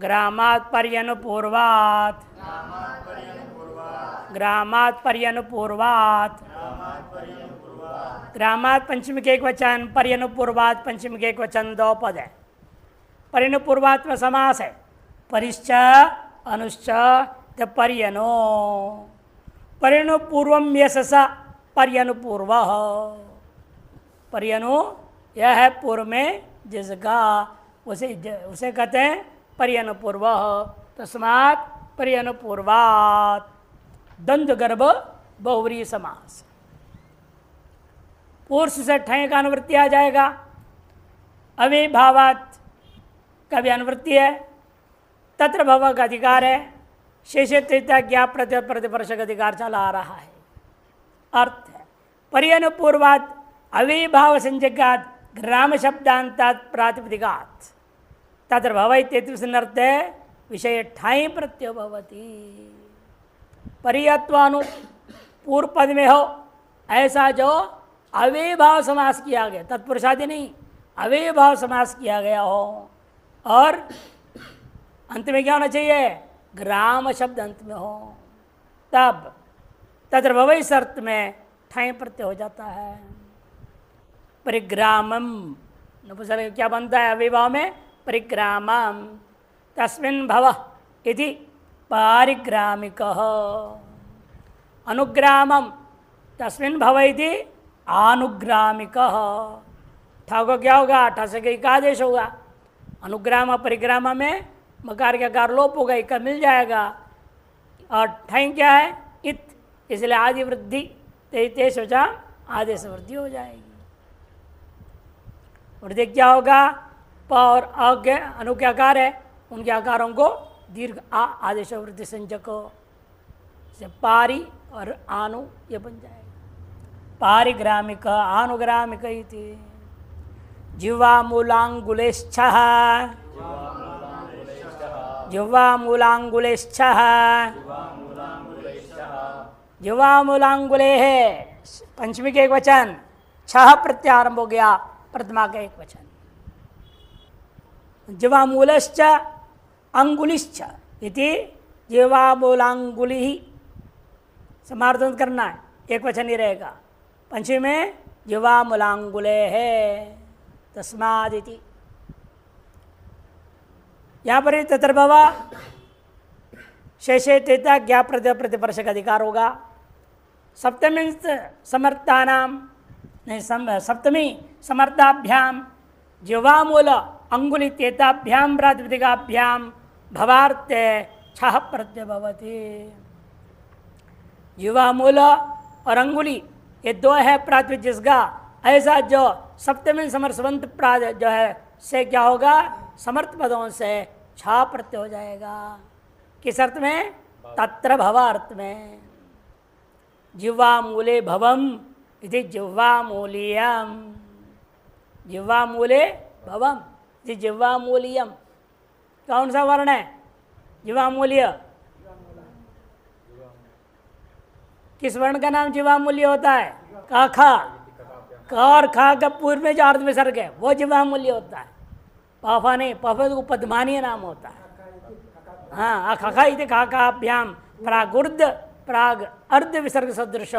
ग्रामात् पर्यनुपूर्वात्, ग्रामात् पर्यनुपूर्वात्, ग्रामात् पंचमी के एक वचन, पर्यनुपूर्वात् पंचमी के एक वचन, दो पद है। पर्यनुपूर्वात् में समास है, परिश्च अनुश्च पर्यनो, पर्यनुपूर्वम यशस पर्यनुपूर्व, पर्यनु यह है पूर्व में जिसका, उसे कहते हैं पर्यनुपूर्व। तस्मात् पर्यनुपूर्वात्, द्वंद्व गर्भ बहुव्रीहि समास। पुरुष से ठय का अनुवृत्ति आ जाएगा, अविभावात का भी अनुवृत्ति है, तत्र भव का अधिकार है, शेषे तृतीया ज्ञा प्रतिवर्ष का अधिकार चला आ रहा है। अर्थ है पर्यनुपूर्वात् अविभाव संज्ञकात् ग्राम शब्दांतात् प्रातिपदिकात्, तत्र भव इत्यर्थ है विषय ठाई प्रत्यय भवति। पर्यत्वानु पूर्व पद में हो ऐसा जो अविभाव समास किया गया, तत्पुरुषादि नहीं, अविभाव समास किया गया हो, और अंत में क्या होना चाहिए, ग्राम शब्द अंत में हो, तब तत्र भवई शर्त में ठाई प्रत्यय हो जाता है। परिग्रामम नपुंसक क्या बनता है अविभाव में, परिग्रामम, तस्मिन् भव इति पारिग्रामिकः, अनुग्रामम तस्मिन् भव इति आनुग्रामिकः। ठाकुर क्या होगा, ठा से एक आदेश होगा, अनुग्राम परिग्राम में मकार के आकार लोप होगा, इक्का मिल जाएगा, और ठई क्या है इत, इसलिए आदि वृद्धि ते सोचा आदेश वृद्धि हो जाएगी। वृद्धि क्या होगा, प और अ के अनु के आकार है, उनके आकारों को दीर्घ आ आदेश वृद्धि संजक से पारी और आनु ये बन जाएगा। पारिग्रामिक आनुग्रामिक इति। जिह्वामूलांगुलेच्छः, जिह्वामूलांगुलेच्छः, जिह्वामूलांगुले है पंचमी के एक वचन, छह प्रत्यारंभ हो गया प्रथमा का एक वचन। जिह्वामूलश्च अंगुलिश्च इति जिह्वामूलांगुली समार्जन करना है, एक वचन ही रहेगा। पंचमी में जिह्वामूलांगुले है, तस्मादिति। यहाँ पर तत्र भव शेषे तेता ज्ञा प्रत्यय प्रतिवर्ष का अधिकार होगा। सप्तमी समर्थानाम नहीं, सप्तमी समर्थाभ्याम जिह्वामूल अंगुली तेताभ्याम प्रातिपदिकाभ्याम भवार्थे छह प्रत्यय भवति। जिह्वामूल और अंगुली ये दो है प्रातिपदिक जिसका, ऐसा जो सप्तमी समर्थवंत प्राद जो है से क्या होगा, समर्थ पदों से छह प्रत्यय हो जाएगा। किस अर्थ में, तत्र भव अर्थ में। जिह्वामूले भवम इति जिह्वामूलीयम, जिह्वामूले भवम इति जिह्वामूलीयम। कौन सा वर्ण है जिह्वामूल्य, किस वर्ण का नाम जिह्वामूल्य होता है, का खा, का और खा का पूर्व में जो अर्ध विसर्ग है वो जिह्वामूल्य होता है। पाफा नहीं, पाफा तो पद्मानीय नाम होता है। हाँ, खखा इति खाकाभ्याम प्रागुर्ध प्राग अर्ध विसर्ग सदृश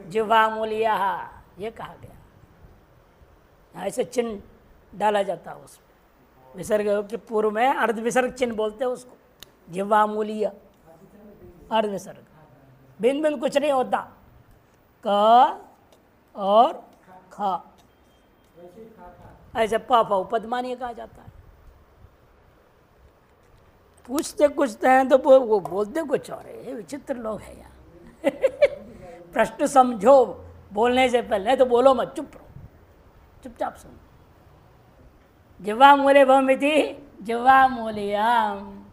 जिह्वामूल्य, ये कहा गया। ऐसे चिन्ह डाला जाता है उसमें, विसर्ग के पूर्व में अर्ध विसर्ग चिन्ह बोलते हैं उसको, जिह्वामूल्य अर्ध विसर्ग। बिन बिन कुछ नहीं होता, क और खा, ऐसे पापा पद्मानीय कहा जाता है। पूछते कुछ हैं तो वो बोलते कुछ और है, विचित्र लोग हैं यहाँ। प्रश्न समझो बोलने से पहले, तो बोलो मत, चुप रहो, चुपचाप सुनो। जिह्वामूले भवमिति जिह्वामूल्यम,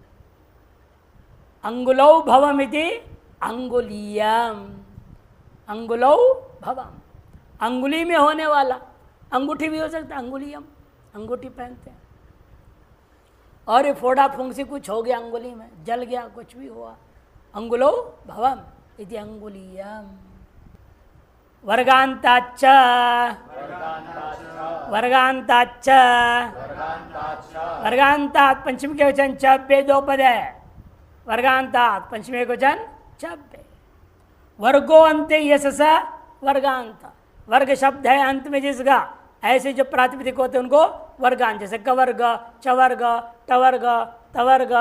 अंगुलौ भवमिति अंगुलीयम, अंगुलौ भवम, अंगुली में होने वाला, अंगूठी भी हो सकता है, अंगुलीयम अंगूठी पहनते हैं। और ये फोड़ा फुंसी कुछ हो गया अंगुली में, जल गया, कुछ भी हुआ, अंगुलो भवम इति अंगुलीयम। वर्गांताच्च, वर्गांताच्च वर्गांतात पंचमी के वचन चब्बे दो पद है। वर्गांतात पंचमी के वचन चब्बे। वर्गो अंते यशस वर्गांत। वर्ग शब्द है अंत में जिसका, ऐसे जो प्रातिपदिक होते हैं उनको वर्गांत, जैसे कवर्ग, चवर्ग, टवर्ग, तवर्ग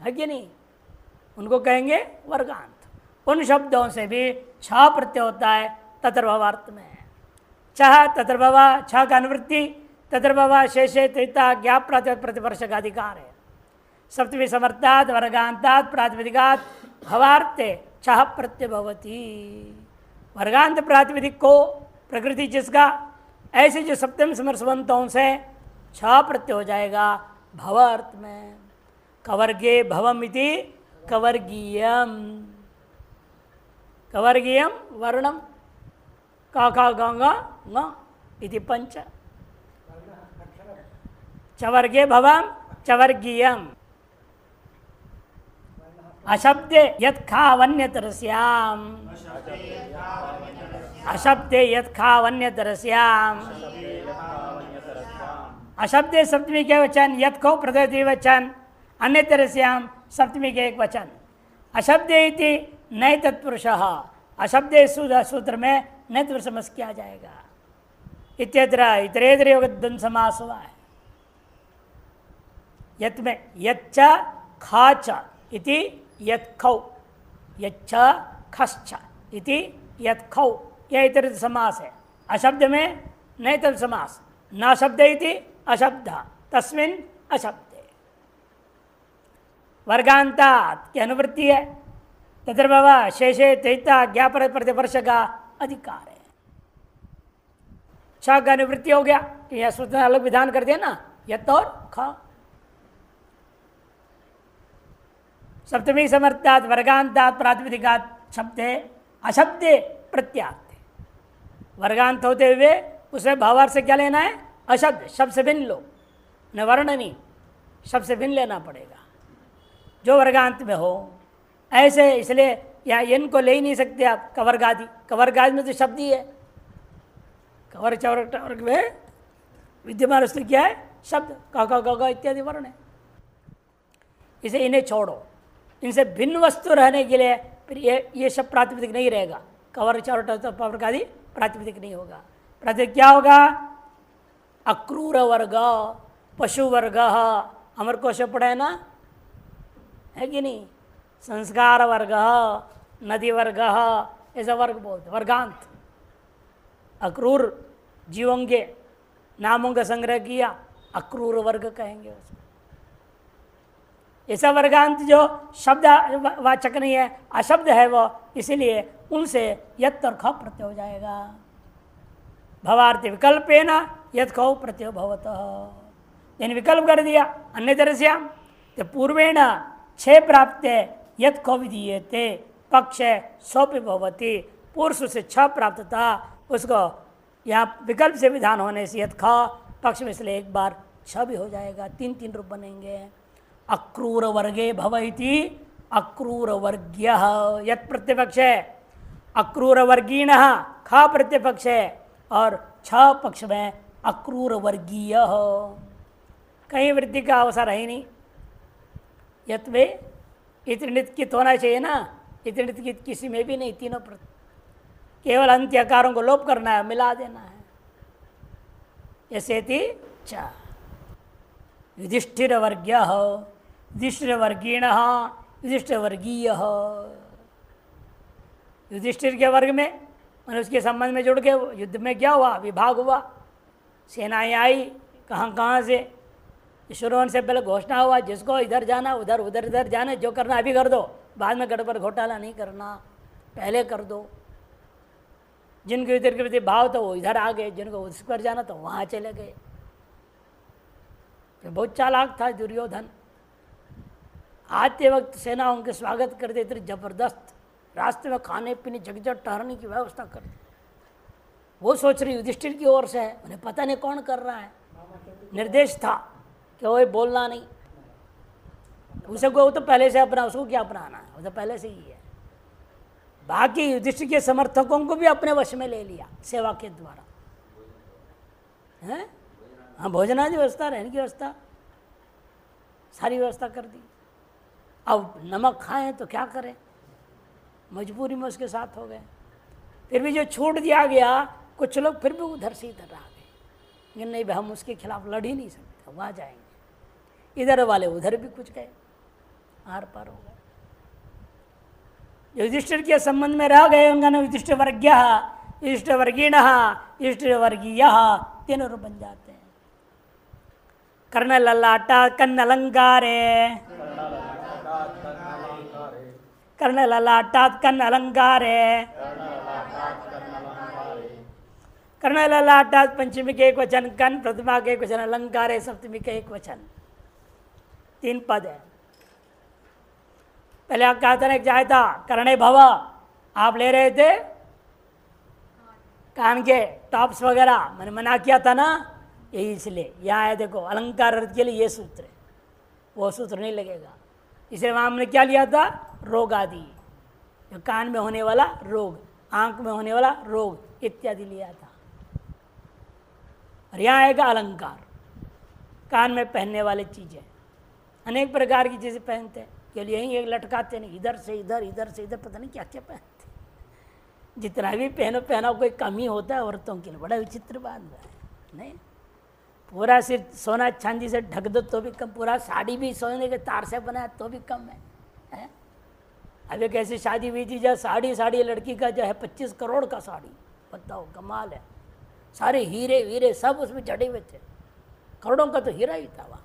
है कि नहीं, उनको कहेंगे वर्गांत। उन शब्दों से भी छ प्रत्यय होता है तत्रभवार्थ में। छह तत्रभव, छ का अनुवृत्ति, तत्रभव शेषे त्रिता ज्ञाप प्रतिवर्ष का अधिकार है। सप्तमी समर्थात वर्गांतात प्रातिपदिकात भवार्थे छह प्रत्यय भवती। वर्गांत प्रातिपदिक को प्रकृति जिसका, ऐसे जो सप्तम समर्थवंतों से छ प्रत्यय हो जाएगा भवार्थ में। कवर्गे भवमिति कवर्गीयम। कवर्गीयम वर्णम का गंगा ङ इति पंच। चवर्गे भवम चवर्गीयम। अशब्दे यत् खावन्यतरस्याम। अशब्दे यत् खावन्यतरस्याम। अशब्दे सप्तमी के वचन, यत् खो प्रथम द्विवचन, अन्यतरस्याम सप्तमी के एक वचन। अशब्दे इति नए तत्पुरुषः। अशब्दे सूत्र में नए तत्पुरुष समास किया जाएगा। इत्यत्र इतरेतर योग द्वंद्व समास हुआ है। यत् में यच्च खाच इति यत्खौ, यच्च खश्च इति यत्खौ, यह इतर समास है। अशब्द में नए तत्पुरुष समास। न शब्द इति अशब्द तस्मिन् अशब्दे। वर्गांतात की अनुवृत्ति है। तत्रभव शेषे त्रिता ज्ञाप प्रतिवर्ष का अधिकार है। छ का अनुवृत्ति हो गया, यह सूत्र अलग विधान कर दिया ना, यत् और ख। सप्तमी समर्थात वर्गांतात प्रातिपदिकात शब्दे अशब्दे प्रत्यात। वर्गांत होते हुए उसमें भावार्थ से क्या लेना है, अशब्द। शब्द से भिन्न लो, न वर्ण नहीं, शब्द से भिन्न लेना पड़ेगा जो वर्गांत में हो। ऐसे इसलिए यहाँ इनको ले ही नहीं सकते आप। कवर्गादि, कवर्गादि में तो शब्द ही है। कवर चवर टवर्ग में विद्यमान उसमें क्या है, शब्द। क इत्यादि वर्ण है। इसे इन्हें छोड़ो, इनसे भिन्न वस्तु रहने के लिए फिर ये सब प्रातिपदिक नहीं रहेगा। कवर चवर टवर्ग आदि प्रातिपदिक नहीं होगा। प्रातिपदिक क्या होगा, अक्रूर वर्ग, पशु वर्ग, अमर कोश पढ़ा है ना, है कि नहीं। संस्कार वर्ग, नदी वर्ग, ऐसा वर्ग बोलते वर्गांत। अक्रूर जीवों के नामों का संग्रह किया, अक्रूर वर्ग कहेंगे उसको। ऐसा वर्गांत जो शब्द वाचक नहीं है, अशब्द है वो, इसीलिए उनसे यत् और ख प्रत्यय हो जाएगा। भवार्थ विकल्पेन यत् खौ प्रत्यय भवतः। इन विकल्प कर दिया अन्य तरह से। तो पूर्वेण छे प्राप्त यत् खौ विधीयते पक्ष सोपि भवति। पूर्व से छ प्राप्त था, उसको यहाँ विकल्प से विधान होने से यत् ख पक्ष में, इसलिए एक बार छ भी हो जाएगा। तीन तीन रूप बनेंगे। अक्रूर वर्गे भवति अक्रूर वर्ग्यः यत् प्रतिपक्ष है। अक्रूर वर्गीणः ख प्रतिपक्ष है और छ पक्ष में अक्रूर वर्गीय। कहीं वृद्धि का अवसर है ही नहीं। यत् में इतनित कित होना चाहिए ना, इतनित कित किसी में भी नहीं। तीनों केवल अंत्यकारों को लोप करना है, मिला देना है। यसेति च युधिष्ठिर वर्ग्य, युधिष्ठिर वर्गीण, युधिष्ठिर वर्गीय। युधिष्ठिर के वर्ग में मैंने उसके संबंध में जुड़ के युद्ध में क्या हुआ, विभाग हुआ, सेनाएं आई कहाँ से। शुरू से पहले घोषणा हुआ, जिसको इधर जाना उधर, उधर इधर जाना, जो करना अभी कर दो, बाद में गड़बड़ घोटाला नहीं करना, पहले कर दो। जिनको इधर के प्रति भाव तो वो इधर आ गए, जिनको उस पर जाना तो वहाँ चले गए। तो बहुत चालाक था दुर्योधन। आते वक्त सेनाओं के स्वागत कर देते जबरदस्त, रास्ते में खाने पीने जगह ठहरने की व्यवस्था कर दी। वो सोच रही युधिष्ठिर की ओर से है, उन्हें पता नहीं कौन कर रहा है। निर्देश था कि वो बोलना नहीं, उसे वो तो पहले से अपना, उसको क्या अपनाना है, वो तो पहले से ही है। बाकी युधिष्ठिर के समर्थकों को भी अपने वश में ले लिया सेवा के द्वारा। हैं हाँ, भोजनादि व्यवस्था, रहने की व्यवस्था, सारी व्यवस्था कर दी। अब नमक खाएं तो क्या करें, मजबूरी में उसके साथ हो गए। फिर भी जो छूट दिया गया, कुछ लोग फिर भी उधर से इधर आ गए, लेकिन नहीं भाई हम उसके खिलाफ लड़ ही नहीं सकते, वहाँ जाएंगे। इधर वाले उधर भी कुछ गए, आर पार हो गए। जो युधिष्ठिर के संबंध में रह गए उनका नाम युधिष्ठिर वर्गीय, युधिष्ठिर वर्गीण, युधिष्ठिर वर्गीय, तीनों रूप बन जाते हैं। कर्ण ललाटा कन्न अलंकारे, कर्ण ललाटात कन्न अलंकारे, कर्ण ललाटात पंचमी के एक वचन, कर्ण प्रथमा के एक वचन, अलंकारे सप्तमी के एक वचन, 3 पद है। पहले आप कहा था ना, एक जाए था कर्णे भव, आप ले रहे थे कान के टॉप्स वगैरह, मैंने मना किया था ना, यही इसलिए यहाँ है। देखो अलंकार अर्थ के लिए ये सूत्र है, वो सूत्र नहीं लगेगा। इसलिए वहाँ हमने क्या लिया था, रोग आदि, जो कान में होने वाला रोग, आंख में होने वाला रोग इत्यादि लिया था। और यहाँ आएगा अलंकार, कान में पहनने वाली चीज़ें, अनेक प्रकार की चीज़ें पहनते हैं, के लिए यही एक लटकाते नहीं, इधर से इधर, इधर से इधर, पता नहीं क्या क्या पहनते। जितना भी पहनो कोई कमी होता है औरतों के लिए, बड़ा विचित्र बात है। नहीं, पूरा सिर सोना चांदी से ढक दो तो भी कम, पूरा साड़ी भी सोने के तार से बनाया तो भी कम है? अब एक ऐसी शादी हुई थी जहाँ साड़ी लड़की का जो है 25 करोड़ का साड़ी, बताओ कमाल है। सारे हीरे वीरे सब उसमें चढ़े हुए थे, करोड़ों का तो हीरा ही था वहाँ।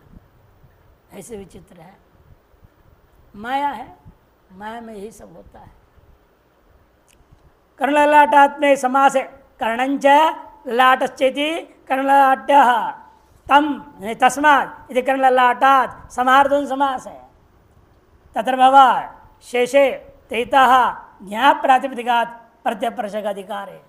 ऐसे विचित्र है, माया है, माया में यही सब होता है। कर्णललाटात् में समास है, कर्णंच ललाटश्चेति कर्णललाट्य तम तस्मात् इति कर्णललाटात् समार्धन समास है। तत्र भवा शेषे तेतः ज्ञा प्रातिपदिकात् प्रत्यप्रशक अधिकार है।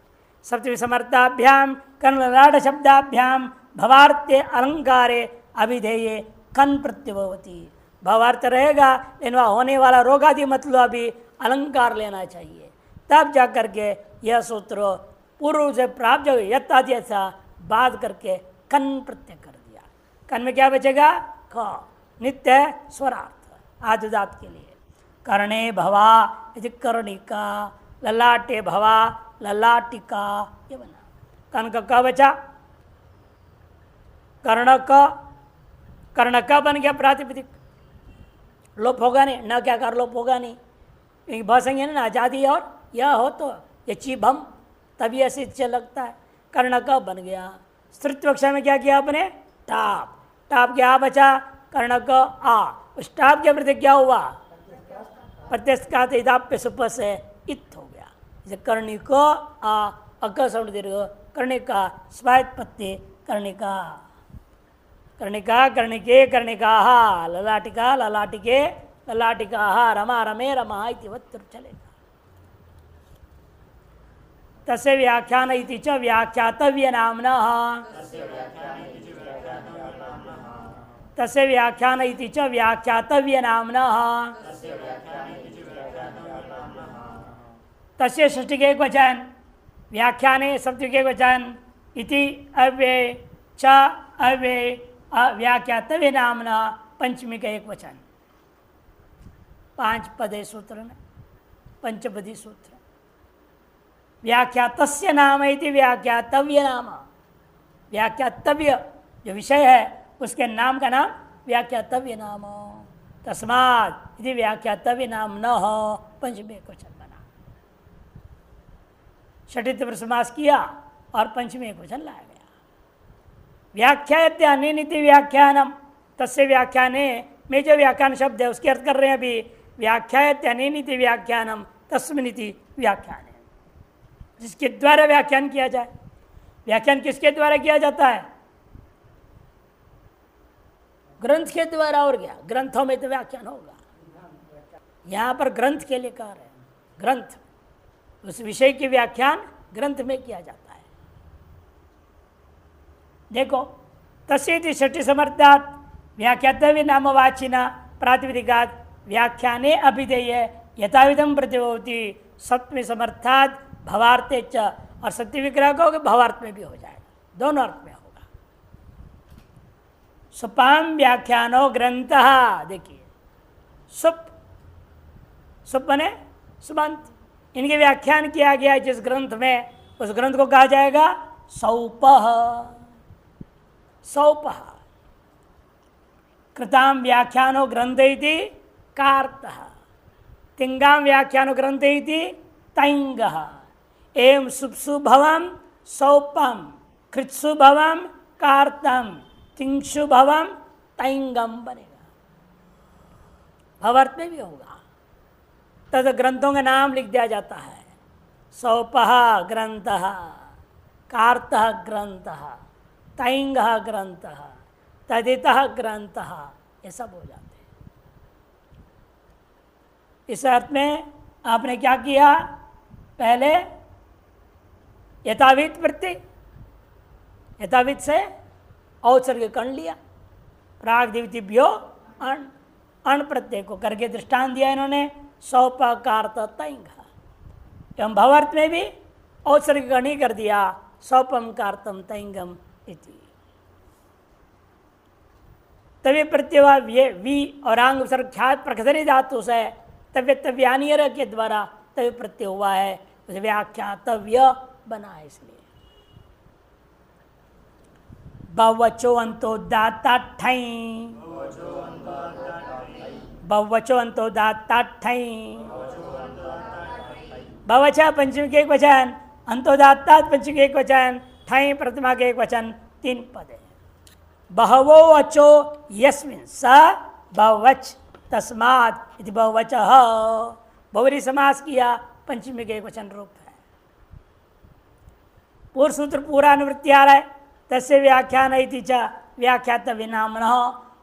सप्तमी समर्थाभ्याम कर्णललाट शब्दाभ्याम भवार्थे अलंकारे अभिधेये कन प्रत्यभवती। भावार्थ रहेगा, लेकिन वह होने वाला रोग आदि मतलब अभी अलंकार लेना चाहिए, तब जा करके यह सूत्र पूर्व से प्राप्त जो यथादि ऐसा बात करके कन प्रत्यय कर दिया। कन में क्या बचेगा, क, नित्य स्वरार्थ आदुदात के लिए। कर्णे भवा यदि कर्णिका, ललाटे भवा ललाटिका, ये बना। कन का क बचा, कर्ण का बन गया प्रातिपदिक, लोप होगा नहीं, न क्या कर लोप होगा नहीं, क्योंकि भाषेंगे ना आजादी और यह हो तो ये चीभम, तभी ऐसे लगता है। कर्ण का बन गया। स्तृत्व अक्षर में क्या किया आपने, टाप, टाप के आ बचा, कर्ण का आ, उस टाप के प्रति क्या हुआ, प्रत्यस्कात इदाप्य सुप से इत हो गया। जैसे कर्णी को आ अक साउंड दीर्घ, कर्णिका स्वायत पत्ते, कर्णिका, कर्णिका कर्णिके कर्णिका, ललाटिका ललाटिके ललाटिका, रमा रमे रमा इति वत्तुर चलेगा। तस्य व्याख्यान इति च व्याख्यातव्य नामना, तस्य व्याख्यान इति च व्याख्यातव्य नामना, तस्य षष्ठी के एक वचन, व्याख्याने सप्तमी के एक वचन, इति अव्यय च अव्यय व्याख्यातव्य नामना, पंचमी का एक वचन। 5 पदे सूत्र में, पंचपदी सूत्र। व्याख्यातस्य नाम इति व्याख्यातव्य नाम, व्याख्यातव्य जो विषय है उसके नाम का नाम व्याख्यातव्य नाम। तस्मात् इति व्याख्यातव्य नाम न हो, पंचमी एक वचन बना। षठित पर समास किया और पंचमी एक वचन लाया गया। व्याख्यायते अनिति व्याख्यानम, तस्य व्याख्याने में जो व्याख्यान शब्द है उसके अर्थ कर रहे हैं अभी। व्याख्यायते अनिति व्याख्यानम तस्मिनिति व्याख्यान है, जिसके द्वारा व्याख्यान किया जाए। व्याख्यान किसके द्वारा किया जाता है, ग्रंथ के द्वारा। और क्या, ग्रंथों में तो व्याख्यान होगा। यहाँ पर ग्रंथ के लिए कह रहे हैं, ग्रंथ, उस विषय की व्याख्यान ग्रंथ में किया जाता है। देखो, तस्येति षष्ठी समर्थात् व्याख्यातव्य नामवाचिना प्रातिपदिकात् व्याख्याने अभिधेय यथाविधम प्रतिभवति। सप्तमी समर्थात् भवार्थे च, और सत्य विग्रह का होगा भवार्थ में भी हो जाएगा, दोनों अर्थ में होगा। सुपाम व्याख्यानो ग्रंथ। देखिए सुप, सुप बने सुबंत, इनके व्याख्यान किया गया है जिस ग्रंथ में, उस ग्रंथ को कहा जाएगा सौपः। सौपः कृताम व्याख्यानो ग्रंथ इति कार्तः, तिंगाम व्याख्यानो ग्रंथ इति तैंगः, एवं सुप्सु भवम सौपम, कृत्सु भवम कार्तम, तिंगसु भवम तैंगम बनेगा। भवर्त में भी होगा। तद ग्रंथों का नाम लिख दिया जाता है। सौपः ग्रंथः, कार्तः ग्रंथः, तैंगः ग्रंथः, तदितः ग्रंथः, ये सब हो जाते हैं। इस अर्थ में आपने क्या किया, पहले यथावित प्रत्यय, यथावित से औत्सर्ग कर्ण लिया, प्राग दिव्तिभ्यो अण, अण प्रत्यय को करके दृष्टांत दिया इन्होंने, सौप कार्त तैंग। एवं भवर्त में भी औत्सर्ग कर्ण ही कर दिया, सौपम कार्तम तैंगम इति। तभी प्रत्यय वी और आंग उपसर्ग ख्यात प्रखसरी धातु से तव्य तव्यानियर के द्वारा तभी प्रत्यय हुआ है, उसे व्याख्यातव्य बना है। इसलिए बहुवचो अंतो दाता ठई, बहुवचो अंतो दाता ठई, बहुवचन पंचमी के एक वचन, अंतोदात्ता पंचमी के एक वचन, ठई प्रतिमा के एक वचन, 3 पद है। बहवो वचो यस्मिन् स बहुवच तस्मात् इति बहुवचः, बहुवरी समास किया, पंचमी के एक वचन रूप है। पूर्व सूत्र पूरा अनुवृत्ति आ रहा है, तस्य व्याख्यान इति च व्याख्यात विनामनः,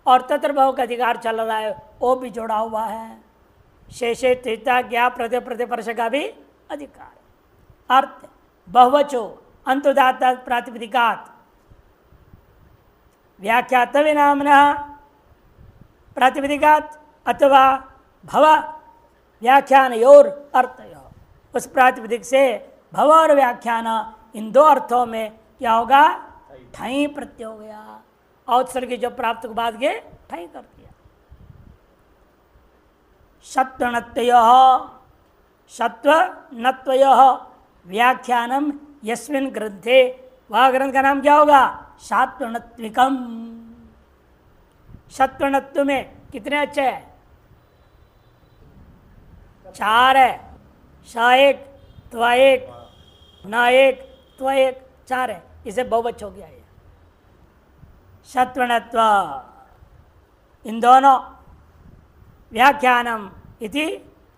और तत्र बहु का अधिकार चल रहा है, वो भी जोड़ा हुआ है। शेषे त्रिता ज्ञा प्रत्यय प्रतिपर्श का भी अधिकार। अर्थ बहुवचो अंतोदात्ता प्रातिपदिकात् व्याख्यात विनामनः प्रातिपदिकात् अथवा भव व्याख्यान योर अर्थयो, उस प्रातिपदिक से भव और व्याख्यान इन 2 अर्थों में क्या होगा, ठई प्रत्यय हो गया। औत्सर्ग जो प्राप्त के बाद के ठई कर दिया। सत्वनत्वयोः, सत्वनत्वयोः व्याख्यानम यस्मिन् ग्रंथे, वह ग्रंथ का नाम क्या होगा, सात्वनत्विकम। सत्वनत्व में कितने अच्छे हैं, 4 है। स एक, त्व एक, न एक, त्व एक, 4 है। इसे बहुवच हो गया। सत्वनत्व इन दोनों व्याख्यानम इति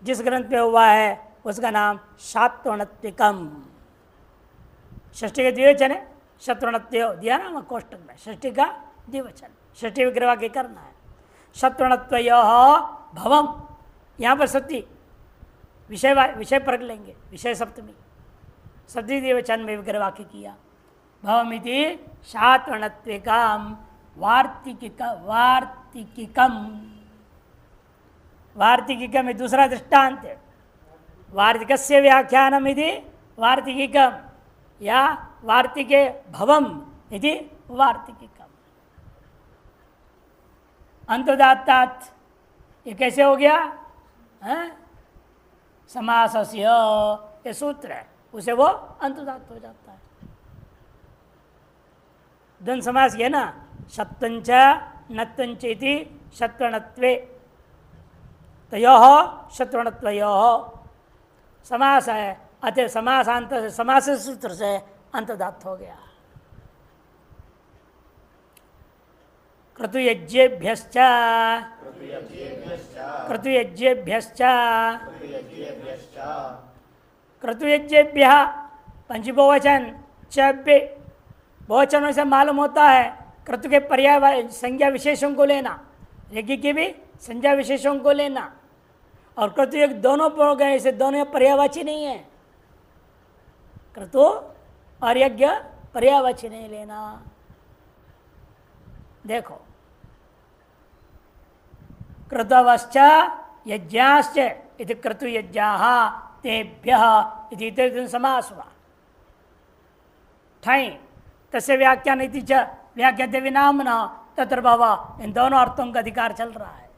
जिस ग्रंथ में हुआ है उसका नाम सात्वनत्विकम। षष्ठी का द्विवचन है, सत्वनत्व दिया ना वहाँ कोष्टक में, षष्ठी का द्विवचन, षष्ठी विग्रह के करना है। सत्वनत्वयोः भवम, यहाँ पर सत्य विषय पर लेंगे, विषय सप्तमी, सप्तमी द्विवचन में विग्रह वाक्य किया। भवमिति सात्वनत्विकम वार्तिकिकम, वार्तिकिकम में दूसरा दृष्टांत है। वार्तिकस्य व्याख्यानम इति वार्तिकिकम, या वार्तिके भवम इति वार्तिकिकम। अंतोदात्तात् ये कैसे हो गया, समासस्य ये सूत्र है, उसे वो अंतोदात्त हो जाता है। द्वंद्व समास किया ना, सत्वंच नत्वंच इति सत्वनत्वे, तयोः सत्वनत्वयोः समास है, अतः समासांत से, समास सूत्र से अंतदात्त हो गया। क्रतुयज्ञेभ्यश्च, क्रतुयज्ञेभ्यश्च, क्रतुयज्ञेभ्यः पंचबहुवचन, चब्बे बहुवचनों से मालूम होता है क्रतु के पर्याय संज्ञा विशेषों को लेना, यज्ञ के भी संज्ञा विशेषों को लेना, और क्रतु एक दोनों पर गए, इसे दोनों पर्यायवाची नहीं है। क्रतु और यज्ञ पर्यायवाची नहीं लेना। देखो, क्रतवश्च यज्ञाश्च इति क्रतु यज्ञाः तेभ्यः इति द्वंद्व समास हुआ। ठई तस्य व्याख्यान इति च व्याख्याते विनाम्नः तत्र भव, इन दोनों अर्थों का अधिकार चल रहा है।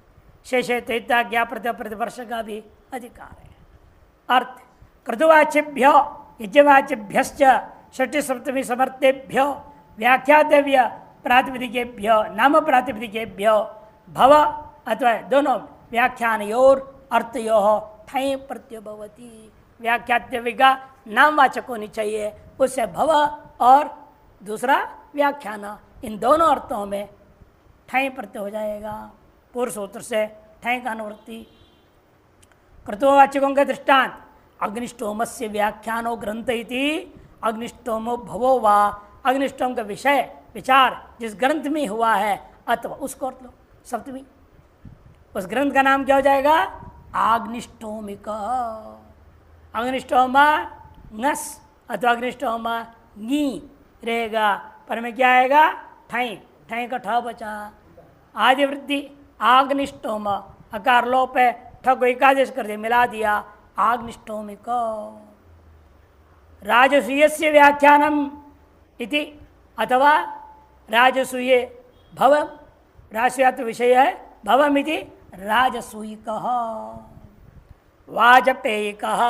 शेषे त्रेता ज्ञा प्रतिवर्ष का भी अधिकार है। अर्थ क्रतुवाच्यभ्यो यज्ञवाच्यभ्यश्च षष्ठी सप्तमी समर्थेभ्यो व्याख्यातव्य प्रातिपदिकेभ्यो नाम प्रातिपदिकेभ्यो भव अथवा दोनों व्याख्यानयोर अर्थयोः ठञ् प्रत्ययो भवति। व्याख्यातव्य का नामवाचक होनी चाहिए, उससे भव और दूसरा व्याख्यान, इन दोनों अर्थों में ठञ् प्रत्यय हो जाएगा। पूर्व सूत्र से ठञ् का अनुवृत्ति। क्रतुवाचकों का दृष्टांत अग्निष्टोमस्य व्याख्यानो ग्रंथ इति अग्निष्टोमो भवो वा, अग्निष्टोम का विषय विचार जिस ग्रंथ में हुआ है अथवा उसको अर्थ लो सप्तमी, उस ग्रंथ का नाम क्या हो जाएगा? आग्निष्टोमिका। अग्निष्टोमा ngस अथवा अग्निष्टोमा गी रहेगा, पर में क्या आएगा? ठई, ठई का ठ बचा। आदि वृद्धि आग्निष्टोम, अकार लोप है, ठ को एकादेश कर दिया, मिला दिया, आग्निष्टोमिका। राजसूयस्य व्याख्यानम इति अथवा राजसूये भवम, राजसूयात् विषय है भवमिति राजसूयिकः। वाजपेयिकः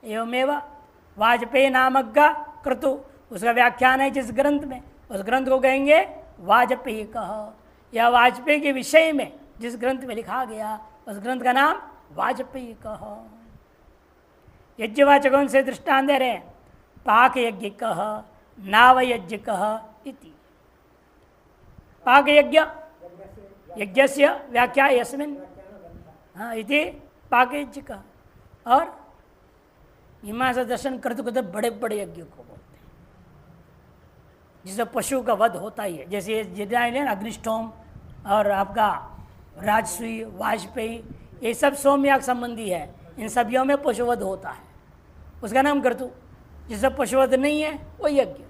एवमेव, वाजपेयी नामक का क्रतु उसका व्याख्यान है जिस ग्रंथ में, उस ग्रंथ को कहेंगे वाजपेयिकः। या वाजपेयी के विषय में जिस ग्रंथ में लिखा गया उस ग्रंथ का नाम वाजपेयिकः। यज्ञवाचकों से दृष्टांत दे रहे हैं, पाक यज्ञिकः नावयज्ञिकः इति। पाक यज्ञ यज्ञस्य व्याख्या यस्मिन् इति पाक यज्ञिकः। और मीमांसा दर्शन करते करते बड़े बड़े यज्ञ को बोलते हैं जिससे पशु का वध होता ही है, जैसे ये अग्निष्टोम और आपका राजसूय वाजपेयी, ये सब सोमयाग संबंधी है, इन सभियों में पशुवध होता है, उसका नाम कर्तु। जिससे पशुवध नहीं है वो यज्ञ,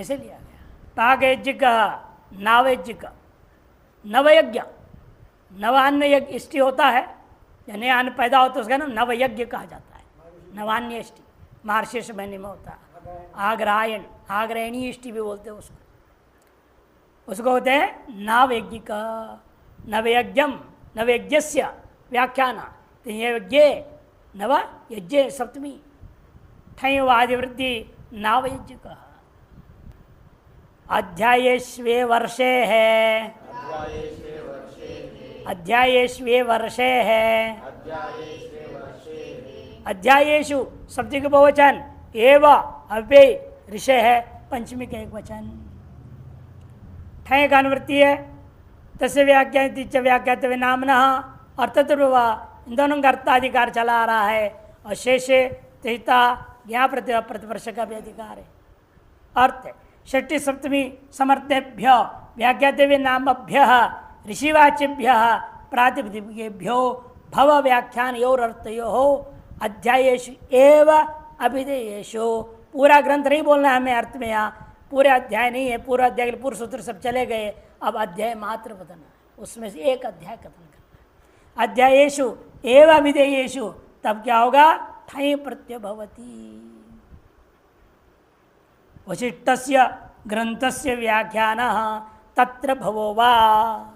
ऐसे लिया गया। पाक यज्ञ का नावयज्ञ का नवयज्ञ, नवान्न यज्ञ इष्टि होता है, यानी अन्न पैदा होता है, उसका नाम नवयज्ञ कहा जाता है। नवान्य इष्टि मार्गशीर्ष महीने में होता है। आग्रायण, आग्रायणी इष्टि भी बोलते हैं उसको होते हैं नावयज्ञ का। नवयज्ञम नवयज्ञस्य व्याख्यान, तो यज्ञ नव यज्ञ सप्तमी, ठञ् आदिवृद्धि नावयज्ञ का। अध्यायेष्वे वर्षे है, अध्यायेष्वे वर्षे है, अध्यायेषु सप्तमी का बहुवचन, एव अव्यय ऋषय है पंचमी का एक वचन। ठञ् का अनुवृत्ति है, तस्य व्याख्या व्याख्यातव्य नामनः और तत्प्रभा, इन दोनों का अर्थाधिकार चला आ रहा है। और शेषे त्रिता ज्ञा प्रतिवर्ष का भी अधिकार है। अर्थ षष्ठी सप्तमी समर्थेभ्य व्याख्यातव्य नामभ्य ऋषिवाच्यभ्य प्रातिपदिकेभ्यो भव व्याख्यानयोर अर्थयो अध्यायेषु एव अभिधेयेषु। पूरा ग्रंथ नहीं बोलना है हमें अर्थ में, यहाँ पूरे अध्याय नहीं है, पूरा अध्याय के पूर्व सूत्र सब चले गए, अब अध्याय मात्र बताना है, उसमें से एक अध्याय कथन करना है। अध्यायेषु एव अभिधेयेषु, तब क्या होगा? ठञ् प्रत्यय भवति। वशिष्ठस्य ग्रंथस्य व्याख्यानः तत्र भवो वा,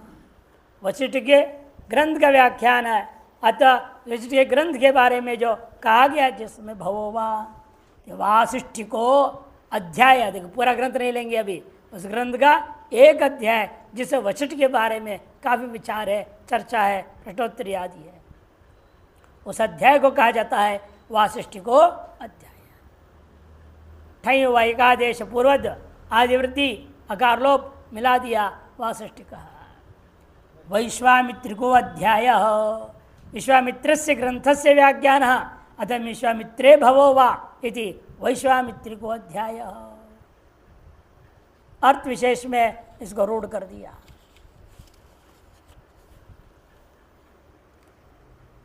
वशिष्ठ के ग्रंथ का व्याख्यान है, अतः वशिष्ठ के ग्रंथ के बारे में जो कहा गया जिसमें भवो वा, वासिष्ठ को अध्याय, देखो पूरा ग्रंथ नहीं लेंगे अभी, उस ग्रंथ का एक अध्याय जिसे वशिष्ठ के बारे में काफ़ी विचार है, चर्चा है, प्रश्नोत्तरी आदि है, उस अध्याय को कहा जाता है वासिष्ठ को अध्याय। ठञ् व एकादेश पूर्वज आदिवृद्धि अकार लोप मिला दिया, वासिष्ठ कहा। वैश्वामित्र को अध्याय, विश्वामित्रस्य ग्रंथस्य व्याख्यान अतः विश्वामित्रे भवो वा इति वैश्वामित्र को अध्याय। अर्थ विशेष में इसको रूढ़ कर दिया।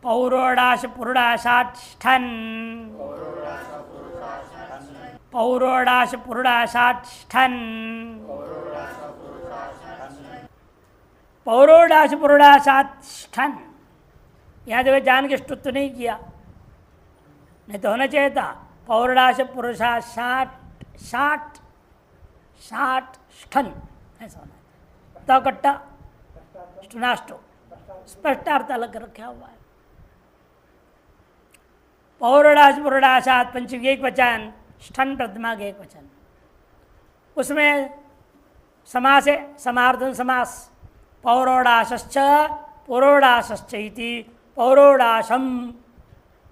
पौरोडाश पुरुडाशाठन, पौरोडाश पुरुडाशाठन, पौरोडाश पुरुडाशाठन। यहाँ देखो जान के स्तुत्व नहीं किया, नहीं तो होना चाहिए था पौरोडाश पुरुषा 60 60 60 ठन, ऐसा होना चाहिए। तकट्टा स्टनाष्टो स्पष्टार्थ अलग रखा हुआ है। पौरोडाश पुरोडाशात पंचमी एक वचन, ष्ठन प्रतिमा के एक वचन, उसमें समास है समार्धन समास। पौरोडाश्च पुरोडाश्च इति पौरोडाशम,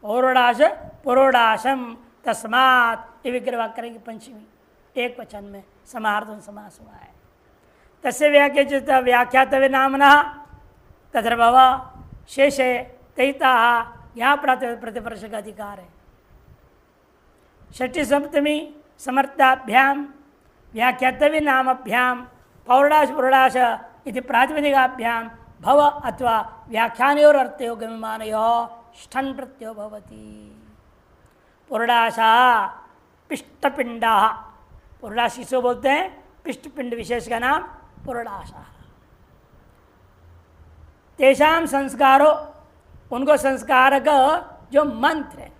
पौरोडाश पुरोडाशम तस्मात्, ये विग्रह करेंगे पंचमी एक वचन में समार्धन समास हुआ है। तस्य व्याख्यातव्य नामना तत्र भव शेषे तैता, यहाँ प्रतिवर्ष का अधिकार है। षष्ठी सप्तमी समर्थाभ्याम व्याख्यातव्य नामभ्याम पौर्णाश पुरोडाश इति प्रातिपदिकाभ्याम भव अथवा व्याख्यानयोर अर्थयो गम्यमानयो ष्ठन् प्रत्ययो भवति। पुरोडाशा पिष्टपिंडा, पुरोडाश किसको बोलते हैं? पिष्टपिंड विशेष का नाम पुरोडाशा। तेषाम संस्कारो, उनको संस्कार का जो मंत्र है,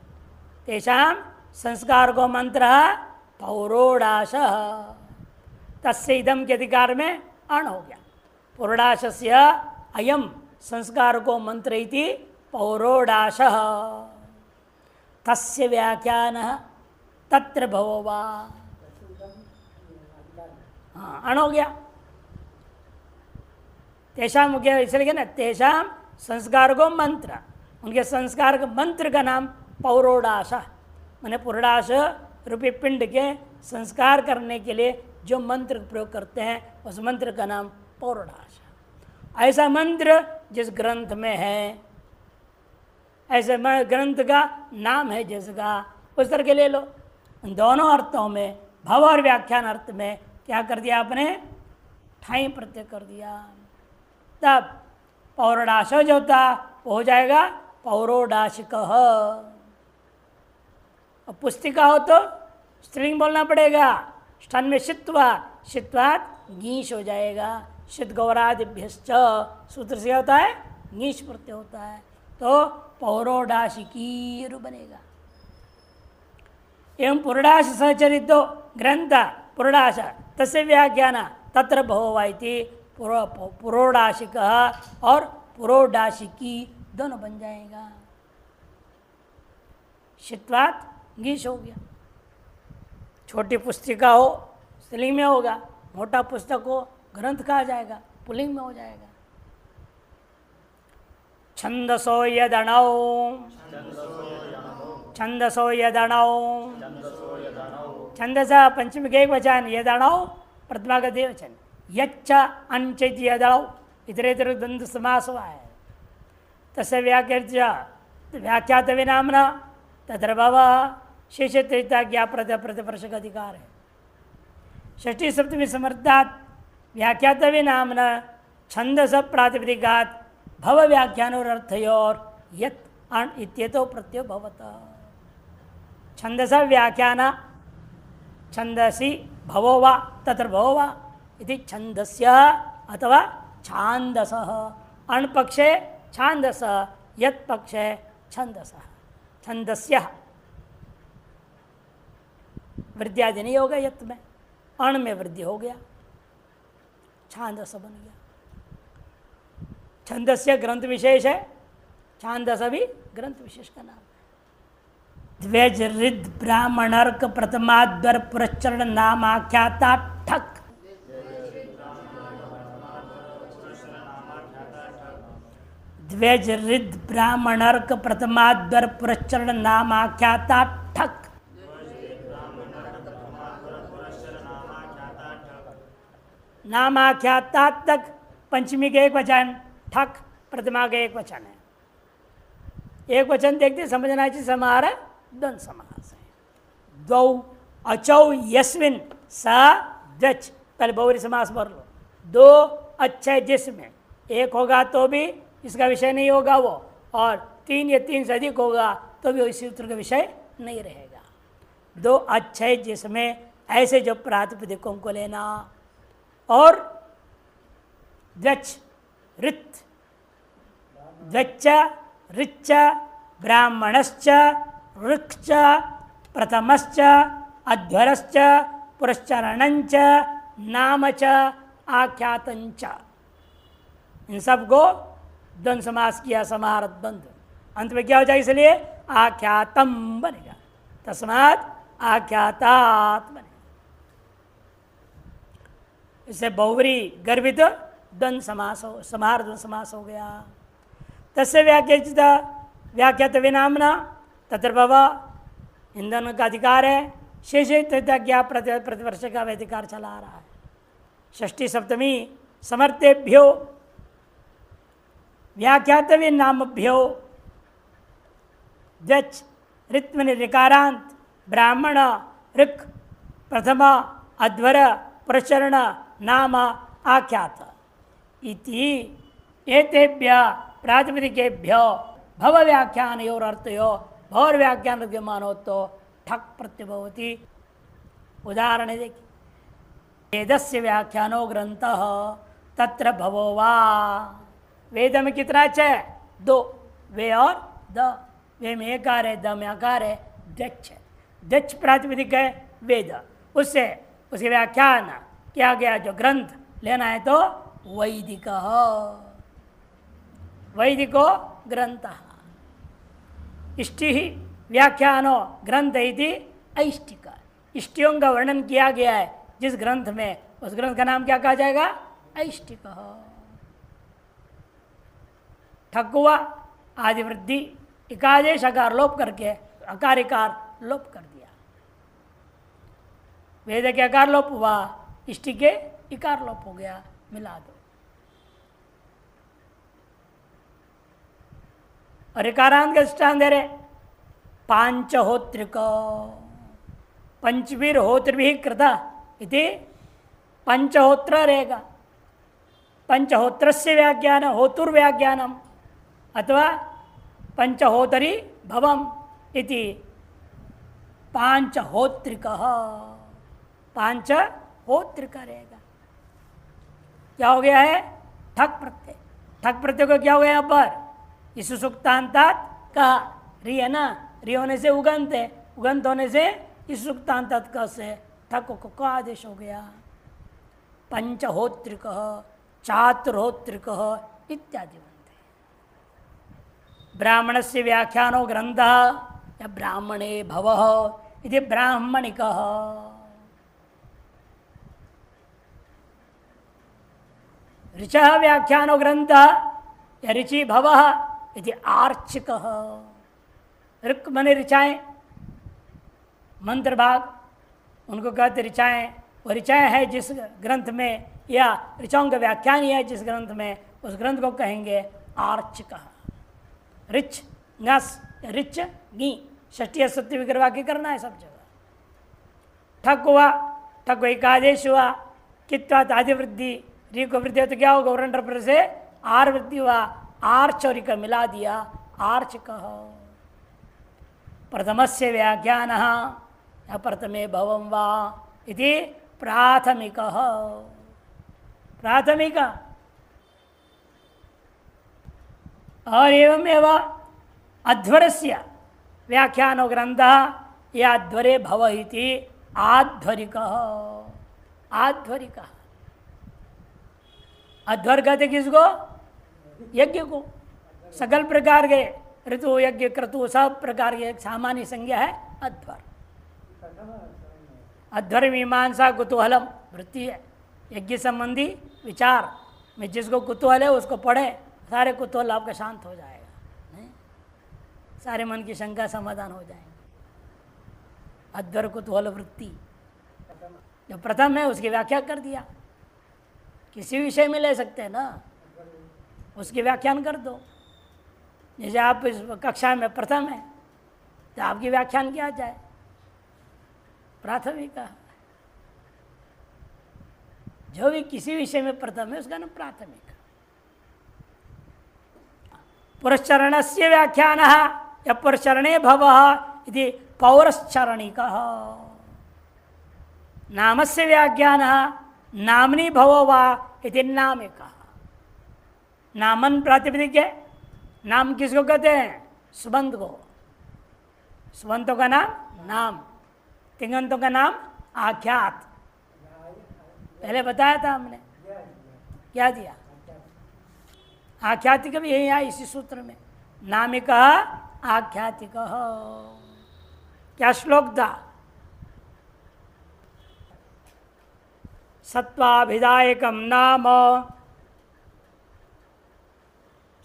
तेषाम संस्कार को मंत्र पौरोडाश, तस्य इदम के अधिकार में अण हो गया। पुरोडाशस्य अयम संस्कार को मंत्र इति पौरोडाश, तस्य व्याख्यान तत्र भवोवा, हाँ अण हो गया। तेषाम हो गया, इसलिए ना तेषाम संस्कार को मंत्र, उनके संस्कार के मंत्र का नाम पौरोडाश, मैंने पुरोडाश रूपी पिंड के संस्कार करने के लिए जो मंत्र प्रयोग करते हैं उस मंत्र का नाम पौरोडाश। ऐसा मंत्र जिस ग्रंथ में है, ऐसे ग्रंथ का नाम है जिसका, उस तरह के ले लो। दोनों अर्थों में, भव और व्याख्यान अर्थ में क्या कर दिया आपने? ठाई प्रत्यय कर दिया। तब पौरोडाश जो था वो हो जाएगा पौरोडाशिक। और पुस्तिका हो तो स्त्रीलिंग बोलना पड़ेगा। ष्ठन में शित्वात्, शित्वात् गीश हो जाएगा। शित गौरादिभ्यश्च सूत्र से होता है गीश प्रत्यय होता है, तो पौरोडाशिकी बनेगा। एवं पुरोडाश सहचरितो ग्रंथ पुरोडाश तस्य व्याख्यान तत्र भवोवा इति पुरोडाशिक और पुरोडाशिकी दोनों बन जाएगा। शित्वात् गीश हो गया। छोटी पुस्तिका हो स्त्रीलिंग में होगा, मोटा पुस्तक हो ग्रंथ कहा जाएगा, पुल्लिंग में हो जाएगा। छंदसो यदणौ, छंदसो यदणौ, छंदस पंचमी के एक वचन, यदणौ प्रथमा का द्विवचन, यच्च अंचित यदणौ, इतरेतर द्वंद्व समास हुआ है। तस्य व्याख्यातव्य नामना तत्र भव शेष त्रिता ज्ञा प्रतिवर्ष का अधिकार है। षष्ठी सप्तमी समर्थात् व्याख्यातव्य नामना छंदस प्रातिपदिकात् भव व्याख्यानोर अर्थयोर यत् अण इत्येतो प्रत्ययो भवता। छंदस व्याख्यान छंदसी भवो वा तत्र भवो वा इति छंदस्य अथवा छांदसः। अण पक्षे छांदस, यत् पक्षे छंदस। छंदस्य वृद्धि आदि नहीं होगा यत् में, अण में वृद्धि हो गया, छांदस बन गया। छंदस्य ग्रंथ विशेष है, छांदस भी ग्रंथ विशेष का नाम है। द्वेज रिद ब्राह्मणर्क प्रथमाद्वर पुरस्चरण नाम आख्याता ठक। द्वेज रिद ब्राह्मणर्क प्रथमाद्वर पुरस्चरण नाम आख्याता ठक। नाम आख्याता तक पंचमी के एक वचन, ठक प्रतिमा के एक वचन है। एक वचन देखते समझना चाहिए, समार द्वंद्व समास है। द्वौ अचौ यस्मिन सा द्वच, पहले बहुवरी समास भर लो। दो अच्छे जिसमें, एक होगा तो भी इसका विषय नहीं होगा वो, और तीन या तीन से अधिक होगा तो भी इसी सूत्र का विषय नहीं रहेगा। दो अच्छे जिसमें ऐसे जो प्रातिपदिकों को लेना, और द्वच ऋत, द्वच ऋच ब्राह्मणश्च ऋक्च प्रथमश्च अध्वरश्च पुरश्चरणञ्च नाम च आख्यातंच, इन सबको द्वंद समास किया, समाहार द्वंद, अंत में क्या हो जाएगा, इसलिए आख्यातम बनेगा, तस्मात् आख्यातात बनेगा। इससे बहुवरी गर्भित द्वंद समास हो, समाहार द्वंद समास हो गया। तस्य व्याख्याचित व्याख्यात विनामना तत्र भव, ईंधन का अधिकार है, शेष क्या प्रतिवर्ष का अधिकार चला रहा है। षष्ठी सप्तमी समर्थेभ्यो व्याख्यातव्य नामभ्यो द्वच ऋत्म ऋकारांत ब्राह्मण ऋक् प्रथम अध्वर प्रचरण नाम आख्यात इति एतेभ्य प्रातिपदिकेभ्यो भव व्याख्यानयोर अर्थयो भवर व्याख्यान विद्यमानो तो ठक प्रत्यभवति। उदाहरण देखिए, वेदस्य व्याख्यानो ग्रंथः तत्र भवो वा, वेद में कितना अच्छा है, दो, वे और द, वे में एकार है, द में आकार है, दच है, दच प्रातिपदिक है वेद, उससे उसके व्याख्यान किया गया जो ग्रंथ लेना है तो वैदिक, वैदिको ग्रंथ, इष्टि व्याख्यानो ग्रंथ इति ऐष्टिक, इष्टियों का वर्णन किया गया है जिस ग्रंथ में, उस ग्रंथ का नाम क्या कहा जाएगा, ऐष्टिक। ठकुआ आदि वृद्धि, इकादेश अकार लोप करके अकार इकार लोप कर दिया, वेद के अकार लोप हुआ, इष्टि के इकार लोप हो गया, मिला दो। और इकारांत का दृष्टांत दे रहे, पांचहोत्रिक, पंचवीर होत्र भी कृता इति पंचहोत्र रहेगा, पंचहोत्रस्य व्याख्यान होतुर्व्याख्यानम अथवा पंचहोतरी भवम इति पांचहोत्रिक, पांचहोत्रिक रहेगा। क्या हो गया है, ठक प्रत्यय, ठक प्रत्यय को क्या हो गया यहाँ पर, इस सुक्तांतात कहा, री है ना, री होने से उगंत है, उगंत होने से इस सुक्तांतात क से ठक को आदेश हो गया। पंचहोत्रिक, चातुर्होत्रिक इत्यादि बनते हैं। ब्राह्मण से व्याख्यानो ग्रंथ या ब्राह्मणे भव इति ब्राह्मणिक, ऋच व्याख्यानो ग्रंथ या ऋचि भव इति आर्चिक, ऋक् मने ऋचाएं, मंत्र भाग उनको कहते ऋचाएं, वो ऋचाएं है जिस ग्रंथ में, या ऋचाओं का व्याख्यान ही है जिस ग्रंथ में, उस ग्रंथ को कहेंगे आर्चिक। ऋच ngस ऋच गी, षष्ठी सत्य विग्रह वाक्य करना है सब जगह। ठक हुआ, ठक को एकादेश हुआ, कित्वात आदि वृद्धि, री को वृद्धि तो क्या होगा, वर्ण पर से आर वृद्धि हुआ, आर्च और का मिला दिया, आर्चिक। प्रथमस्य व्याख्यान प्रथमे भवम वा इति प्राथमिक, प्राथमिक। और एवमेव अध्वरस्य व्याख्यानो ग्रंथः या अध्वरे भव इति आध्वरिक, आध्वरिक। अध्वर कहते किसको, यज्ञ को, सकल प्रकार के ऋतु यज्ञ क्रतु सब प्रकार के सामान्य संज्ञा है अध्वर। अध्वर मीमांसा कुतूहलम वृत्ति है, यज्ञ संबंधी विचार में जिसको कुतूहल है उसको पढ़े, सारे कुतूहल आपका शांत हो जाएगा, नहीं? सारे मन की शंका समाधान हो जाएंगे। अध्वर कुतूहल वृत्ति जो प्रथम है उसकी व्याख्या कर दिया, किसी विषय में ले सकते हैं ना, उसकी व्याख्यान कर दो। जैसे आप इस कक्षा में प्रथम है तो आपकी व्याख्यान किया जाए, प्राथमिक। जो भी किसी विषय में प्रथम है उसका नाम प्राथमिक। पुरश्चरणस्य व्याख्यान या पुरश्चरणे भव इति पौरश्चरणिक, नामस्य व्याख्यान नामनी भवो वा इति नामिक। नामन प्रातिपदिक है, नाम किसको कहते हैं, सुबंध को, सुबंतों का नाम नाम, तिङंतों का नाम आख्यात, पहले बताया था हमने। क्या दिया? आख्यातिक भी यही आया इसी सूत्र में, नामिक आख्यातिक। क्या श्लोक था? सत्वाभिधायकम नाम,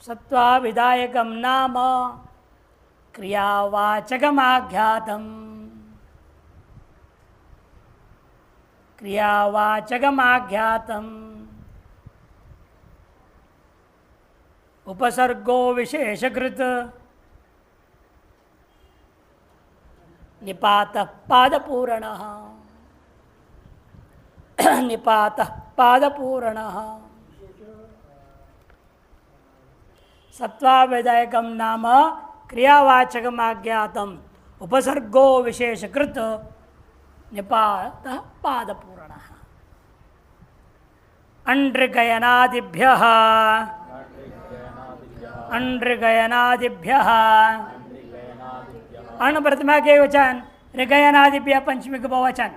सत्वाभिधायकम नाम क्रियावाचकमाख्यातम, क्रियावाचकमाख्यातम उपसर्गो विशेषकृत निपातः पादपूरणः, निपातः पादपूरणः। सत्वाभिधायकम नाम क्रियावाचकम आज्ञातम उपसर्गो विशेषकृत निपातः पादपूरणः। अंड्रगयनादिभ्यः, अंड्रगयनादिभ्यः, अण प्रतिमा के वचन, ऋगयनादिभ्य पंचमी का बहुवचन।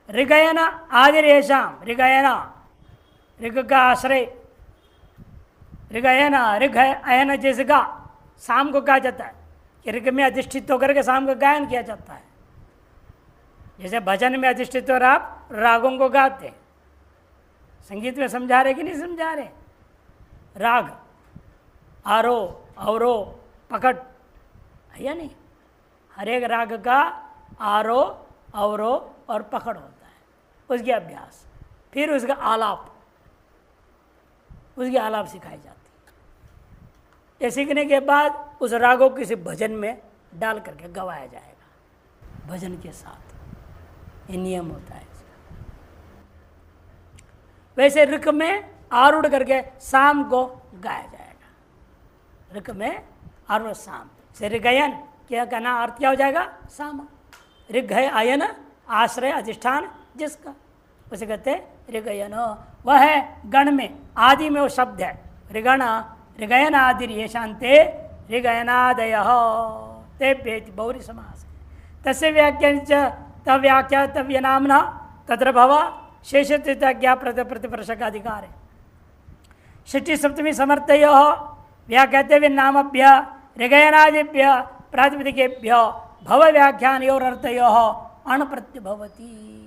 ऋगयन आदिरेशाम, ऋगयन ऋग का आश्रय, ऋगयन ऋग अयन जिसका शाम को कहा जाता है कि ऋग में अधिष्ठित होकर के शाम को गायन किया जाता है। जैसे भजन में अधिष्ठित हो आप रागों को गाते हैं, संगीत में समझा रहे कि नहीं समझा रहे? राग आरोह अवरोह पकड़ है या नहीं? हर एक राग का आरोह अवरोह और पकड़ होता है, उसकी अभ्यास, फिर उसका आलाप, उसकी आलाप सिखाई जाती है। ये सीखने के बाद उस रागों किसी भजन में डाल करके गवाया जाएगा भजन के साथ। ये नियम होता है इसका। वैसे ऋक में आरूढ़ करके शाम को गाया जाएगा। ऋक में आरूढ़ शाम से ऋगयन क्या कहना अर्थ क्या हो जाएगा? शाम। ऋग है आयन, आश्रय अधिष्ठान जिसका, उसे कहते हैं ऋगयन। वह है गण में, आदि में वो शब्द है ऋगण, ऋगयन आदि ये शांते ऋगयनादय तेभ्येति बहुरी समास। तस्य व्याख्यान तब व्याख्या तव्य नामना तत्र भव शेष तृतीया प्रतिप्रशक अधिकार है। षष्ठी सप्तमी समर्थयो व्याख्यातव्य नामभ्य ऋगयनादिभ्य प्रातिपदिकेभ्य भव व्याख्यानयोरर्थयो अण प्रत्यभवति।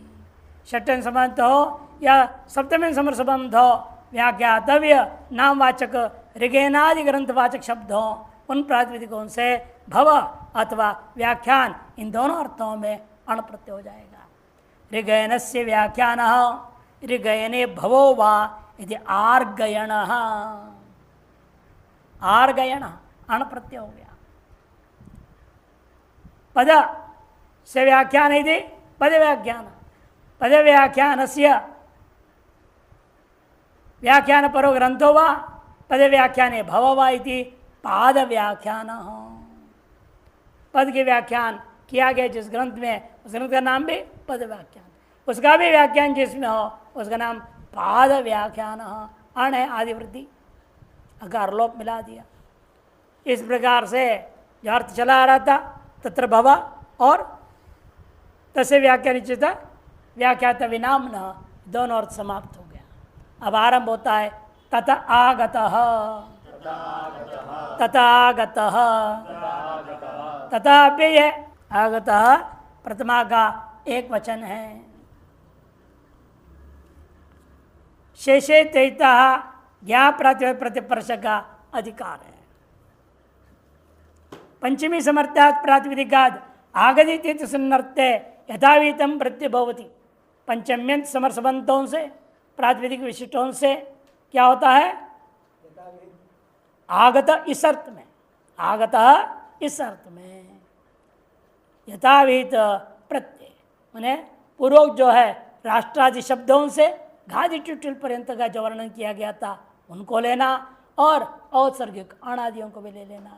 षष्ठन संबंध हो या सप्तमी समर संबंध हो, व्याख्यातव्य नामवाचक ऋगयनादि ग्रंथवाचक शब्द हो, उन प्रातिपदिकों से भव अथवा व्याख्यान इन दोनों अर्थों में अण प्रत्यय हो जाएगा। ऋगयनस्य व्याख्यानः ऋगयने भवो वा यदि आर्गयण, आर्गयण अण प्रत्यय हो गया। पद से व्याख्यान यदि पद व्याख्यान, पद व्याख्यानस्य व्याख्यान परो ग्रंथो वा पद व्याख्याने भव वा इति पाद व्याख्यान। पद के व्याख्यान किया गया जिस ग्रंथ में, उस ग्रंथ का नाम भी पद व्याख्यान, उसका भी व्याख्यान जिसमें हो उसका नाम पाद व्याख्यान। अण है आदिवृद्धि, अकार लोप मिला दिया। इस प्रकार से जो अर्थ चला आ रहा था तत्र भव और तस्य व्याख्यानिचित व्याख्यात विनाम न, दोनों अर्थ समाप्त हो गया। अब आरंभ होता है तथा आगतः, तथागतः, तथा अव्यय है, आगतः प्रथमा का एक वचन है। शेषे तैता ज्ञा प्रतिप्रश का अधिकार है। पंचमी समर्थात् प्रातिपदिकाद आगदित सन्नर्थे यथावीतम प्रत्यभवति। पंचम्यंत समर संबंधों से प्रातिपदिक विशिष्टों से क्या होता है? आगत इस अर्थ में, आगत इस अर्थ में यथावीत प्रत्यय माने पूर्वक जो है राष्ट्रादि शब्दों से घादि ट्युटिल पर्यंत का जो वर्णन किया गया था उनको लेना और औत्सर्गिक अणादियों को भी ले लेना।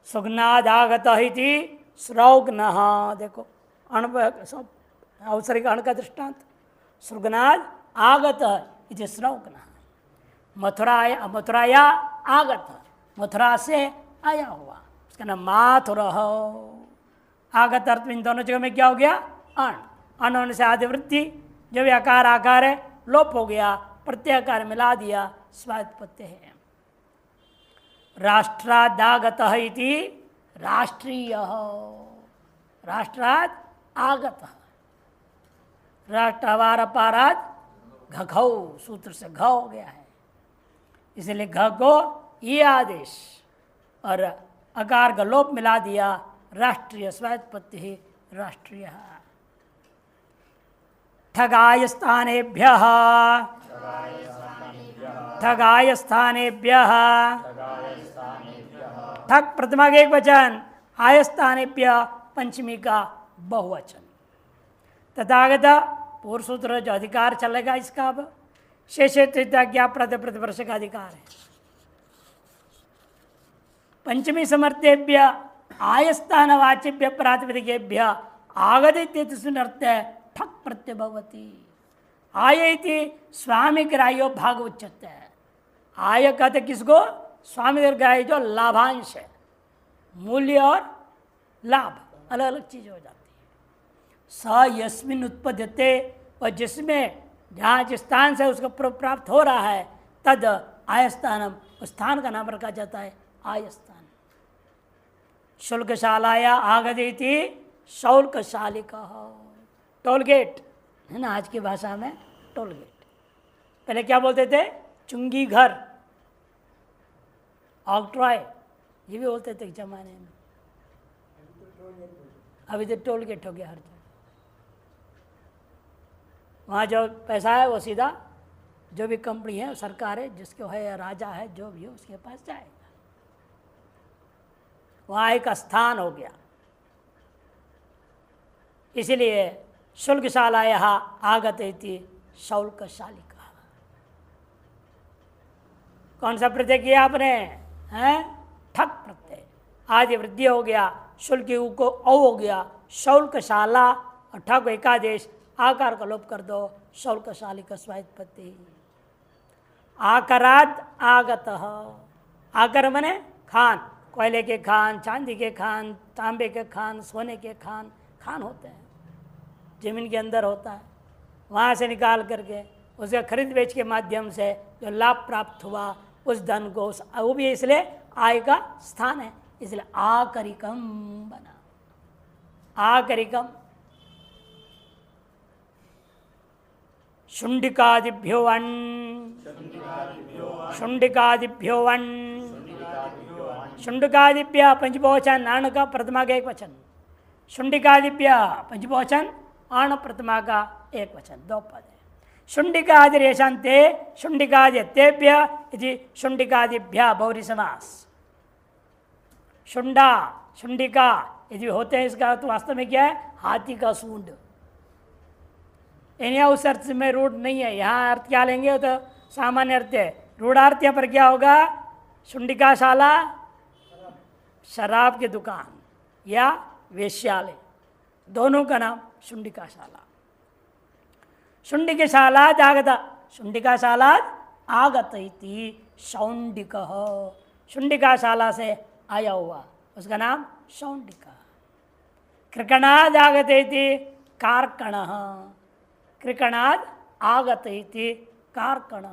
सुग्नादागत इति श्रौघ्न, देखो अण औत्सर्गिक अण का दृष्टांत। सुग्नाद आगत इति श्रौघ्न, मथुराया आगत, मथुरा से आया हुआ, उसका नाम माथुर। आगत अर्थ में इन दोनों जगह में क्या हो गया? अण, अण से आदिवृत्ति, जो भी अकार आकार है लोप हो गया, प्रत्ययकार मिला दिया, स्वायुत्पत्ति है। राष्ट्रादागत इति राष्ट्रीय, राष्ट्राद आगत, राष्ट्रवार पाराद घघौ, सूत्र से घ हो गया है, इसलिए घ को ये आदेश और अकार का लोप मिला दिया, राष्ट्रीय स्वायुत्पत्ति ही राष्ट्रीय। ठगाय स्थानेभ्यः, ठगाय स्थानेभ्यः, ठग प्रथमा का एक वचन, आय स्थानेभ्य पंचमी का बहुवचन। तथागत पूर्व सूत्र जो अधिकार चलेगा इसका, अब शेष ज्ञा प्रतिवर्ष का अधिकार है। पंचमी समर्थेभ्य आयस्थान वाचिभ्य प्रातिपदिकेभ्य आगत सुनर्थ ठक प्रत्यय भवति। आय इति स्वामी ग्राह्यो भाग उच्यते है। आय कहते किसको? स्वामी ग्राह्य जो लाभांश है, मूल्य और लाभ अलग अलग चीज हो जाती है। स यस्मिन उत्पद्यते, और जिसमें जहाँ जिस स्थान से उसको प्राप्त हो रहा है, तद आयस्थानम, उस स्थान का नाम रखा जाता है आयस्थान। शुल्कशालाया आगदेति शौल्कशालिका, टोल गेट है ना आज की भाषा में, टोल गेट। पहले क्या बोलते थे? चुंगी घर, ऑक्ट्रॉय, ये भी बोलते थे जमाने में। अभी तो टोल गेट हो गया हर जगह। वहाँ जो पैसा है वो सीधा जो भी कंपनी है, सरकार है, जिसको है, राजा है, जो भी हो उसके पास जाएगा। वहाँ एक स्थान हो गया। इसलिए शुल्कशाला यहाँ आगत इति शौल्कशालिका। कौन सा प्रत्यय किया आपने? हैं? ठक प्रत्यय, आदि वृद्धि हो गया, शुल्क को औ हो गया, शौल्कशाला और ठक एकादेश, आकार का लोप कर दो, शौल्कशालिका स्वायुत्पत्ति। आकराद आगत, आकर मने खान, कोयले के खान, चांदी के खान, तांबे के खान, सोने के खान, खान होते हैं, जमीन के अंदर होता है, वहाँ से निकाल करके उसे खरीद बेच के माध्यम से जो लाभ प्राप्त हुआ उस धन को, वो भी इसलिए आय का स्थान है, इसलिए आकरिकम बना। आकरिकम शुंडिकादिभ्यो वन, शुंडिकादिभ्यो वन, शुंडिकादिभ्य पंचबहुवचन, आण का प्रथमा का एक वचन, शुंडिकादिभ्य पंचबहुवचन, आण प्रथमा का एक वचन, दो पद है। शुंडिकादि रेशांते शुंडिकादि तेभ्य इति शुंडिकादिभ्य बहुरी समास। शुंडा शुंडिका यदि होते हैं, इसका तो वास्तव में क्या है? हाथी का सूंड। यानी उस अर्थ में रूढ़ नहीं है। यहाँ अर्थ क्या लेंगे? तो सामान्य अर्थ है। रूढ़ार्थ पर क्या होगा? शुंडिकाशाला शराब की दुकान या वेश्यालय, दोनों का नाम शुंडिकाशाला। शुंडिकशालाद आगत, शुंडिकाशालाद आगत इति शौंडिक, शुंडिकाशाला से आया हुआ उसका नाम शौंडिका। कृकणाद आगत इति कारकण, कृकणाद आगत इति कारकण।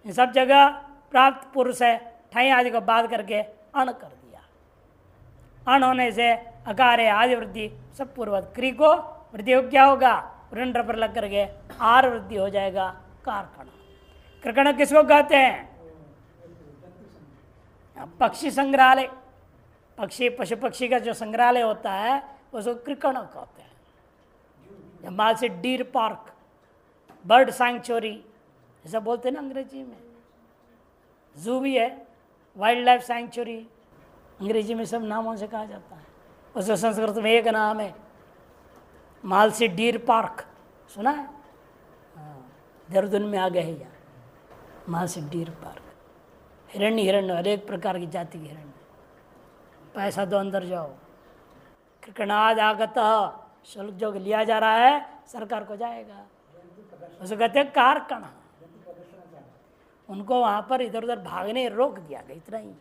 इन सब जगह प्राप्त पुरुष है, ठय आदि को बाध करके अण कर दिया। अण होने से अकार है, आदि वृद्धि सब पूर्वत। क्री को वृद्धि हो क्या होगा? ऋण पर लग करके आर वृद्धि हो जाएगा, कारकण। कृकण किसको कहते हैं? पक्षी संग्रहालय, पक्षी पशु पक्षी का जो संग्रहालय होता है उसको कृकण कहते हैं। माल से डीर पार्क, बर्ड सैंक्चुरी ऐसा बोलते हैं ना अंग्रेजी में। जू भी है, वाइल्ड लाइफ सैंक्चुरी, अंग्रेजी में सब नामों से कहा जाता है। उसका संस्कृत में एक नाम है मालसी डीर पार्क, सुना है? देहरादून में आ गए हैं यहाँ मालसी डीर पार्क। हिरण्य हिरण्य हर एक प्रकार की जाति के हिरण्य, पैसा दो अंदर जाओ। कृकणाद आगत, शुल्क जो लिया जा रहा है सरकार को जाएगा, उसे कहते हैं कारकण। उनको वहाँ पर इधर उधर भागने रोक दिया गया, इतना ही।